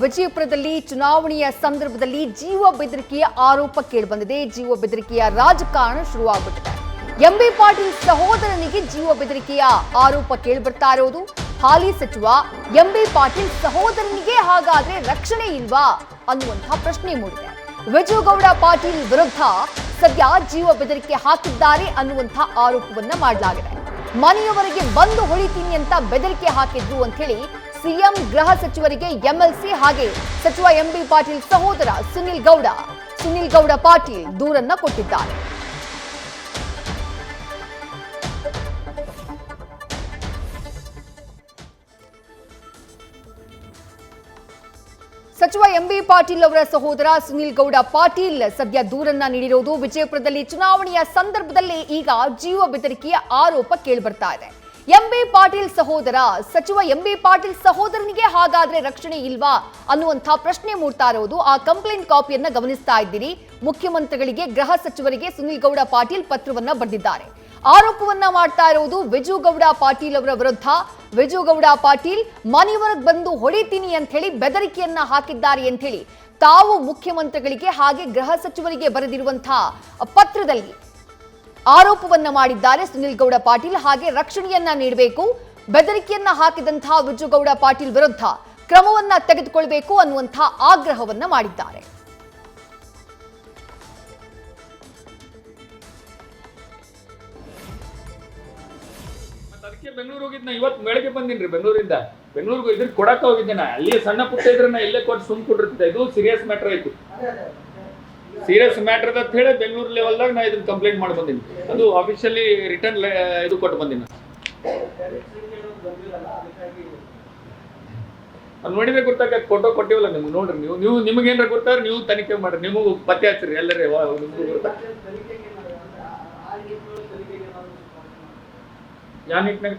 ವಿಜಯಪುರದಲ್ಲಿ ಚುನಾವಣೆಯ ಸಂದರ್ಭದಲ್ಲಿ ಜೀವ ಬೆದರಿಕೆಯ ಆರೋಪ ಕೇಳಿಬಂದಿದೆ. ಜೀವ ಬೆದರಿಕೆಯ ರಾಜಕಾರಣ ಶುರುವಾಗುತ್ತಿದೆ. ಎಂಬಿ ಪಾಟೀಲ್ ಸಹೋದರನಿಗೆ ಜೀವ ಬೆದರಿಕೆಯ ಆರೋಪ ಕೇಳಿಬರ್ತಾ ಇರೋದು. ಹಾಲಿ ಸಚಿವ ಎಂಬಿ ಪಾಟೀಲ್ ಸಹೋದರನಿಗೆ ಹಾಗಾದ್ರೆ ರಕ್ಷಣೆ ಇಲ್ವಾ ಅನ್ನುವಂತಹ ಪ್ರಶ್ನೆ ಮೂಡಿದೆ. ವಿಜಯಗೌಡ ಪಾಟೀಲ್ ವಿರುದ್ಧ ಸದ್ಯ ಜೀವ ಬೆದರಿಕೆ ಹಾಕಿದ್ದಾರೆ ಅನ್ನುವಂತಹ ಆರೋಪವನ್ನ ಮಾಡಲಾಗಿದೆ. ಮನೆಯವರಿಗೆ ಬಂದು ಹೊಳಿತೀನಿ ಅಂತ ಬೆದರಿಕೆ ಹಾಕಿದ್ರು ಅಂತ ಹೇಳಿ ಸಿಎಂ ಗೃಹ ಸಚಿವರಿಗೆ ಎಂಎಲ್ಸಿ ಹಾಗೆ ಸಚಿವ ಎಂಬಿ ಪಾಟೀಲ್ ಸಹೋದರ ಸುನಿಲ್ ಗೌಡ ಪಾಟೀಲ್ ದೂರನ್ನ ಕೊಟ್ಟಿದ್ದಾರೆ. ಸಚಿವ ಎಂಬಿ ಪಾಟೀಲ್ ಅವರ ಸಹೋದರ ಸುನಿಲ್ ಗೌಡ ಪಾಟೀಲ್ ಸದ್ಯ ದೂರನ್ನ ನೀಡಿರುವುದು. ವಿಜಯಪುರದಲ್ಲಿ ಚುನಾವಣೆಯ ಸಂದರ್ಭದಲ್ಲಿ ಈಗ ಜೀವ ಬೆದರಿಕೆಯ ಆರೋಪ ಕೇಳಿಬರ್ತಾ ಇದೆ. ಎಂಬಿ ಪಾಟೀಲ್ ಸಹೋದರ ಸಚಿವ ಎಂಬಿ ಪಾಟೀಲ್ ಸಹೋದರನಿಗೆ ಹಾಗಾದ್ರೆ ರಕ್ಷಣೆ ಇಲ್ವಾ ಅನ್ನುವಂಥ ಪ್ರಶ್ನೆ ಮೂಡ್ತಾ ಇರೋದು. ಆ ಕಂಪ್ಲೇಂಟ್ ಕಾಪಿಯನ್ನ ಗಮನಿಸ್ತಾ ಇದ್ದೀರಿ. ಮುಖ್ಯಮಂತ್ರಿಗಳಿಗೆ ಗೃಹ ಸಚಿವರಿಗೆ ಸುನಿಲ್ ಗೌಡ ಪಾಟೀಲ್ ಪತ್ರವನ್ನ ಬರೆದಿದ್ದಾರೆ. ಆರೋಪವನ್ನ ಮಾಡ್ತಾ ಇರುವುದು ವಿಜಯಗೌಡ ಪಾಟೀಲ್ ಅವರ ವಿರುದ್ಧ. ವಿಜಯಗೌಡ ಪಾಟೀಲ್ ಮನೆಯವರೆಗೆ ಬಂದು ಹೊಡಿತೀನಿ ಅಂತ ಹೇಳಿ ಬೆದರಿಕೆಯನ್ನ ಹಾಕಿದ್ದಾರೆ ಅಂತ ಹೇಳಿ ತಾವು ಮುಖ್ಯಮಂತ್ರಿಗಳಿಗೆ ಹಾಗೆ ಗೃಹ ಸಚಿವರಿಗೆ ಬರೆದಿರುವಂತಹ ಪತ್ರದಲ್ಲಿ ಆರೋಪವನ್ನ ಮಾಡಿದ್ದಾರೆ. ಸುನಿಲ್ ಗೌಡ ಪಾಟೀಲ್ ಹಾಗೆ ರಕ್ಷಣೆಯನ್ನ ನೀಡಬೇಕು, ಬೆದರಿಕೆಯನ್ನ ಹಾಕಿದಂತಹ ವಿಜಯಗೌಡ ಪಾಟೀಲ್ ವಿರುದ್ಧ ಕ್ರಮವನ್ನ ತೆಗೆದುಕೊಳ್ಳಬೇಕು ಅನ್ನುವಂತಹ ಆಗ್ರಹವನ್ನ ಮಾಡಿದ್ದಾರೆ. ಅದಕ್ಕೆ ಬೆಂಗಳೂರು ಹೋಗಿದ್ನ, ಇವತ್ತು ಬೆಳಗ್ಗೆ ಬಂದಿನ್ರಿ ಬೆಂಗಳೂರಿಂದ. ಬೆಂಗಳೂರಿಗೆ ಇದ್ರ ಕೊಡಕ ಹೋಗಿದ್ದೆ ನಾ. ಅಲ್ಲಿ ಸಣ್ಣ ಪುಟ್ಟ ಇದ್ರನ್ನ ಇಲ್ಲೇ ಕೊಟ್ಟು ಸುಮ್ ಕೊಟ್ಟಿರ್ತಿದ್ದೆ. ಇದು ಸೀರಿಯಸ್ ಮ್ಯಾಟರ್ ಐತಿ. ಸೀರಿಯಸ್ ಮ್ಯಾಟರ್ ಅಂತ ಹೇಳಿ ಬೆಂಗಳೂರು ಲೆವೆಲ್ದಾಗ ನಾ ಇದನ್ನ ಕಂಪ್ಲೇಂಟ್ ಮಾಡಿ ಬಂದೀನಿ. ಅದು ಆಫಿಷಿಯಲಿ ರಿಟರ್ನ್ ಇದು ಕೊಟ್ಟು ಬಂದೀನಿ. ನೋಡಿದ್ರೆ ಗೊತ್ತಾಗ ಫೋಟೋ ಕೊಟ್ಟಿವಲ್ಲ ನಿಮ್ಗೆ. ನೋಡ್ರಿ ನೀವು ನಿಮಗೇನ್ರ ಗೊತ್ತಾದ್ರೆ ನೀವು ತನಿಖೆ ಮಾಡ್ರಿ, ನಿಮಗೂ ಪತ್ತೆ ಹಚ್ಚಿರಿ ಎಲ್ಲರೇ ನಿಮಗೂ ಗೊತ್ತಾ. ಯಾನಿಟ್ನಾಗ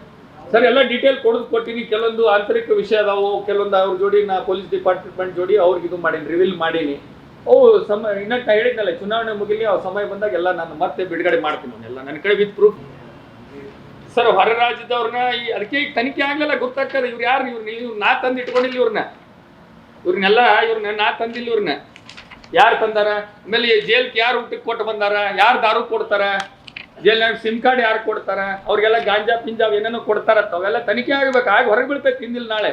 ಸರ್ ಎಲ್ಲ ಡೀಟೇಲ್ ಕೊಟ್ಟಿನಿ. ಕೆಲವೊಂದು ಆಂತರಿಕ ವಿಷಯ ಅದಾವು, ಕೆಲವೊಂದು ಅವ್ರ ಜೋಡಿ ನಾ ಪೊಲೀಸ್ ಡಿಪಾರ್ಟ್ಮೆಂಟ್ ಜೋಡಿ ಅವ್ರಿಗೆ ಇದು ಮಾಡೀನಿ, ರಿವೀಲ್ ಮಾಡೀನಿ. ಇನ್ನ ಹೇಳಿದ್ನಲ್ಲ ಚುನಾವಣೆ ಮುಗಿಲಿ, ಅವ್ರ ಸಮಯ ಬಂದಾಗ ಎಲ್ಲ ನಾನು ಮತ್ತೆ ಬಿಡುಗಡೆ ಮಾಡ್ತೀನಿ. ಎಲ್ಲ ನನ್ನ ಕಡೆ ವಿತ್ ಪ್ರೂಫ್. ಸರ್ ಹೊರ ರಾಜ್ಯದವ್ರನ್ನ ಅದಕ್ಕೆ ಈಗ ತನಿಖೆ ಆಗ್ಲಿಲ್ಲ, ಗೊತ್ತಾಗ್ತದೆ ಇವ್ರು ಯಾರು. ಇವ್ರು ನಾ ತಂದು ಇಟ್ಕೊಂಡಿಲ್ಲ ಇವ್ರನ್ನೆಲ್ಲ ನಾ ತಂದಿಲ್ಲ. ಇವ್ರನ್ನ ಯಾರು ತಂದಾರ, ಆಮೇಲೆ ಜೈಲ್ಗೆ ಯಾರು ಊಟಕ್ಕೆ ಕೊಟ್ಟು ಬಂದಾರ, ಯಾರು ದಾರು ಕೊಡ್ತಾರ, ಜೈಲ್ನಾಗ ಸಿಮ್ ಕಾರ್ಡ್ ಯಾರು ಕೊಡ್ತಾರ, ಅವ್ರಿಗೆಲ್ಲ ಗಾಂಜಾ ಪಿಂಜಾವ್ ಏನೇನೋ ಕೊಡ್ತಾರ. ಅವೆಲ್ಲ ತನಿಖೆ ಆಗ್ಬೇಕು, ಆಗ ಹೊರಗೆ ಬೀಳ್ಬೇಕು ಹಿಂದಿಲ್ ನಾಳೆ.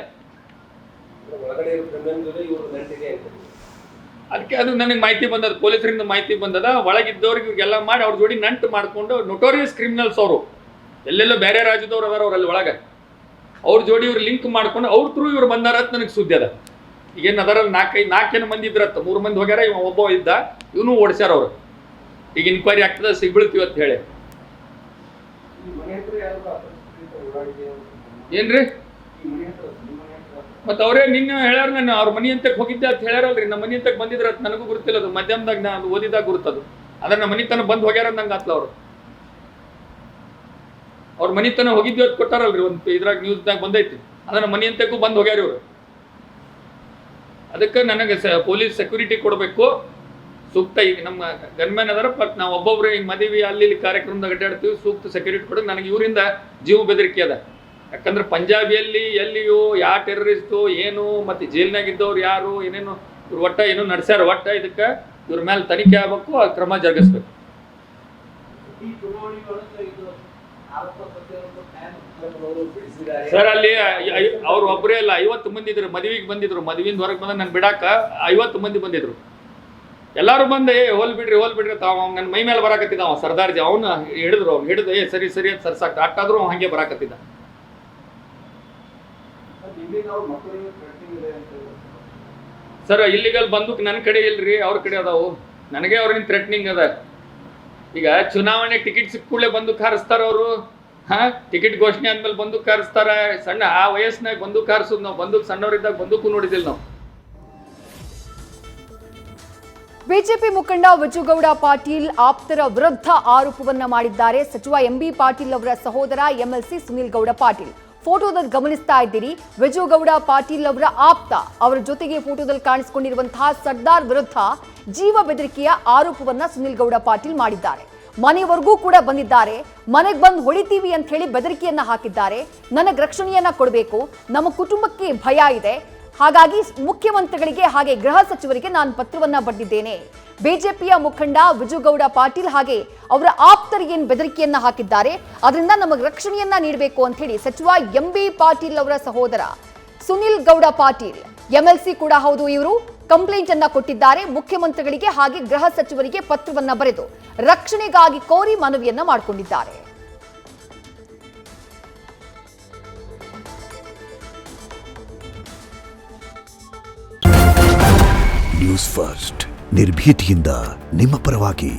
ಅದಕ್ಕೆ ಅದು ನನಗೆ ಮಾಹಿತಿ ಬಂದದ, ಪೊಲೀಸರಿಂದ ಮಾಹಿತಿ ಬಂದದ. ಒಳಗಿದ್ದವ್ರಿಗೆ ಇವ್ರಿಗೆಲ್ಲ ಮಾಡಿ ಅವ್ರ ಜೋಡಿ ನಂಟು ಮಾಡಿಕೊಂಡು ನೋಟೋರಿಯಸ್ ಕ್ರಿಮಿನಲ್ಸ್ ಅವರು ಎಲ್ಲೆಲ್ಲೋ ಬೇರೆ ರಾಜ್ಯದವ್ರು ಅದಾರ ಅವ್ರಲ್ಲಿ ಒಳಗೆ. ಅವ್ರ ಜೋಡಿ ಇವ್ರು ಲಿಂಕ್ ಮಾಡ್ಕೊಂಡು ಅವ್ರ ಥ್ರೂ ಇವ್ರು ಬಂದಾರ ಅಂತ ನನಗೆ ಸುದ್ದಿ ಅದ. ಈಗೇನು ಅದರಲ್ಲಿ ನಾಲ್ಕೇನು ಮಂದಿ ಇದ್ರತ್ತ, 3 ಮಂದಿ ಹೋಗ್ಯಾರ, ಇವ ಒಬ್ಬ ಇದ್ದ, ಇವನು ಓಡಿಸ್ಯಾರ ಅವ್ರು. ಈಗ ಇನ್ಕ್ವೈರಿ ಆಗ್ತದ, ಸಿಗ್ಬಿಡ್ತೀವಿ ಅಂತ ಹೇಳಿ. ಏನ್ರಿ ಮತ್ತೆ ಅವರೇ ನಿನ್ನೆ ಹೇಳ್ಯಾರ, ನಾನು ಅವ್ರ ಮನಿ ಅಂತಕ್ಕೆ ಹೋಗಿದ್ದೆ ಅಂತ ಹೇಳ್ಯಾರಲ್ರಿ. ನಮ್ಮ ಮನಿ ಅಂತಕ್ಕೆ ಬಂದಿದ್ರ ಅಂತ ನನಗೂ ಗುರುತಿಲ್ಲ. ಅದು ಮಧ್ಯಾಹ್ನದಾಗ ನಾನು ಓದಿದಾಗ ಗುರುತದು. ಅದ್ರ ನಮ್ಮ ಮನಿ ತನ ಬಂದು ಹೋಗ್ಯಾರ ನಂಗೆ ಆತ್ಲ. ಅವ್ರ ಮನಿ ತನ ಹೋಗಿದ್ವಿ ಅಂತ ಕೊಟ್ಟಾರಲ್ರಿ, ಒಂದು ಇದ್ರಾಗ ನ್ಯೂಸ್ದಾಗ ಬಂದೈತಿ. ಅದನ್ನ ಮನಿ ಅಂತಕ್ಕೂ ಬಂದು ಹೋಗ್ಯಾರ ಇವರು. ಅದಕ್ಕೆ ನನಗೆ ಪೊಲೀಸ್ ಸೆಕ್ಯೂರಿಟಿ ಕೊಡಬೇಕು ಸೂಕ್ತ. ಈಗ ನಮ್ಮ ಗನ್ಮ್ಯಾನ್ ಅದಾರ, ಬಟ್ ನಾವು ಒಬ್ಬೊಬ್ರು ಈಗ ಮದುವೆ ಅಲ್ಲಿ ಕಾರ್ಯಕ್ರಮದಾಗ ಅಡ್ಡಾಡ್ತೀವಿ, ಸೂಕ್ತ ಸೆಕ್ಯೂರಿಟಿ ಕೊಡೋದು. ನನಗೆ ಇವರಿಂದ ಜೀವ ಬೆದರಿಕೆ ಅದ. ಯಾಕಂದ್ರೆ ಪಂಜಾಬಿಯಲ್ಲಿ ಎಲ್ಲಿಯೂ ಯಾವ ಟೆರರಿಸ್ಟು ಏನು, ಮತ್ತು ಜೈಲ್ನಾಗಿದ್ದವ್ರು ಯಾರು ಏನೇನು ಇವ್ರು ಒಟ್ಟ ಏನೋ ನಡೆಸ್ಯಾರ. ಒಟ್ಟ ಇದಕ್ಕೆ ಇವ್ರ ಮೇಲೆ ತನಿಖೆ ಆಗಬೇಕು, ಆ ಕ್ರಮ ಜರುಗಿಸ್ಬೇಕು. ಸರ್ ಅಲ್ಲಿ ಅವ್ರು ಒಬ್ಬರೇ ಅಲ್ಲ, 50 ಮಂದಿ ಇದ್ರು. ಮದುವೆಗೆ ಬಂದಿದ್ರು, ಮದುವೆಯಿಂದ ಹೊರಗೆ ಬಂದ ನಾನು ಬಿಡಾಕ 50 ಮಂದಿ ಬಂದಿದ್ರು. ಎಲ್ಲಾರು ಬಂದು ಹೋಲ್ ಬಿಡ್ರಿ ತಾವ ನನ್ನ ಮೈ ಮೇಲೆ ಬರಾಕತ್ತಿದ್ದ ಅವ ಸರ್ದಾರ್ಜಿ. ಅವನು ಹಿಡಿದ್ರು, ಅವ್ನು ಹಿಡಿದು ಸರಿ ಅಂತ ಸರ್ಸಾಕ್ತ ಅಟ್ಟಾದ್ರೂ ಅವ್ನು ಹಂಗೆ ಬರಾಕತ್ತಿದ್ದ. ಸರ್ ಇಲ್ಲಿಗಲ್ ಬಂದೂಕ್ ನನ್ನ ಕಡೆ ಇಲ್ರಿ, ಅವ್ರ ಕಡೆ ಅದಾವು. ನನಗೆ ಅವ್ರಿಂದ ಥ್ರೆಟ್ನಿಂಗ್ ಅದ. ಈಗ ಚುನಾವಣೆ ಟಿಕೆಟ್ ಸಿಕ್ಕ ಕೂಡಲೇ ಬಂದೂಕ್ ಹಾರಿಸ್ತಾರ ಅವರು. ಟಿಕೆಟ್ ಘೋಷಣೆ ಆದ್ಮೇಲೆ ಬಂದೂಕ್ ಹಾರಿಸ್ತಾರ. ಸಣ್ಣ ಆ ವಯಸ್ಸಿನಾಗ ಬಂದೂಕ್ ಹಾರಿಸೋದು ನಾವು. ಬಂದೂಕ್ ಸಣ್ಣವರಿದ್ದಾಗ ಬಂದೂಕು ನೋಡಿದಿಲ್ಲ ನಾವು. ಬಿಜೆಪಿ ಮುಖಂಡ ವಿಜಯಗೌಡ ಪಾಟೀಲ್ ಆಪ್ತರ ವಿರುದ್ಧ ಆರೋಪವನ್ನ ಮಾಡಿದ್ದಾರೆ. ಸಚಿವ ಎಂಬಿ ಪಾಟೀಲ್ ಅವರ ಸಹೋದರ ಎಂಎಲ್ಸಿ ಸುನಿಲ್ ಗೌಡ ಪಾಟೀಲ್. ಫೋಟೋದಲ್ಲಿ ಗಮನಿಸ್ತಾ ಇದ್ದೀರಿ. ವಿಜಯಗೌಡ ಪಾಟೀಲ್ ಅವರ ಆಪ್ತ, ಅವರ ಜೊತೆಗೆ ಫೋಟೋದಲ್ಲಿ ಕಾಣಿಸಿಕೊಂಡಿರುವಂತಹ ಸರ್ದಾರ್ ವಿರುದ್ಧ ಜೀವ ಬೆದರಿಕೆಯ ಆರೋಪವನ್ನ ಸುನಿಲ್ ಗೌಡ ಪಾಟೀಲ್ ಮಾಡಿದ್ದಾರೆ. ಮನೆವರೆಗೂ ಕೂಡ ಬಂದಿದ್ದಾರೆ. ಮನೆಗೆ ಬಂದು ಹೊಡಿತೀವಿ ಅಂತ ಹೇಳಿ ಬೆದರಿಕೆಯನ್ನ ಹಾಕಿದ್ದಾರೆ. ನನಗೆ ರಕ್ಷಣೆಯನ್ನ ಕೊಡಬೇಕು, ನಮ್ಮ ಕುಟುಂಬಕ್ಕೆ ಭಯ ಇದೆ, ಹಾಗಾಗಿ ಮುಖ್ಯಮಂತ್ರಿಗಳಿಗೆ ಹಾಗೆ ಗೃಹ ಸಚಿವರಿಗೆ ನಾನು ಪತ್ರವನ್ನ ಬರೆದಿದ್ದೇನೆ. ಬಿಜೆಪಿಯ ಮುಖಂಡ ವಿಜುಗೌಡ ಪಾಟೀಲ್ ಹಾಗೆ ಅವರ ಆಪ್ತರಿಗೆ ಏನು ಬೆದರಿಕೆಯನ್ನ ಹಾಕಿದ್ದಾರೆ, ಅದರಿಂದ ನಮಗೆ ರಕ್ಷಣೆಯನ್ನ ನೀಡಬೇಕು ಅಂತ ಹೇಳಿ ಸಚಿವ ಎಂಬಿ ಪಾಟೀಲ್ ಅವರ ಸಹೋದರ ಸುನಿಲ್ ಗೌಡ ಪಾಟೀಲ್ ಎಂಎಲ್ಸಿ ಕೂಡ ಹೌದು, ಇವರು ಕಂಪ್ಲೇಂಟ್ ಅನ್ನ ಕೊಟ್ಟಿದ್ದಾರೆ. ಮುಖ್ಯಮಂತ್ರಿಗಳಿಗೆ ಹಾಗೆ ಗೃಹ ಸಚಿವರಿಗೆ ಪತ್ರವನ್ನ ಬರೆದು ರಕ್ಷಣೆಗಾಗಿ ಕೋರಿ ಮನವಿಯನ್ನ ಮಾಡಿಕೊಂಡಿದ್ದಾರೆ. ನ್ಯೂಸ್ ಫಸ್ಟ್ ನಿರ್ಭೀತಿಯಿಂದ ನಿಮ್ಮ ಪರವಾಗಿ.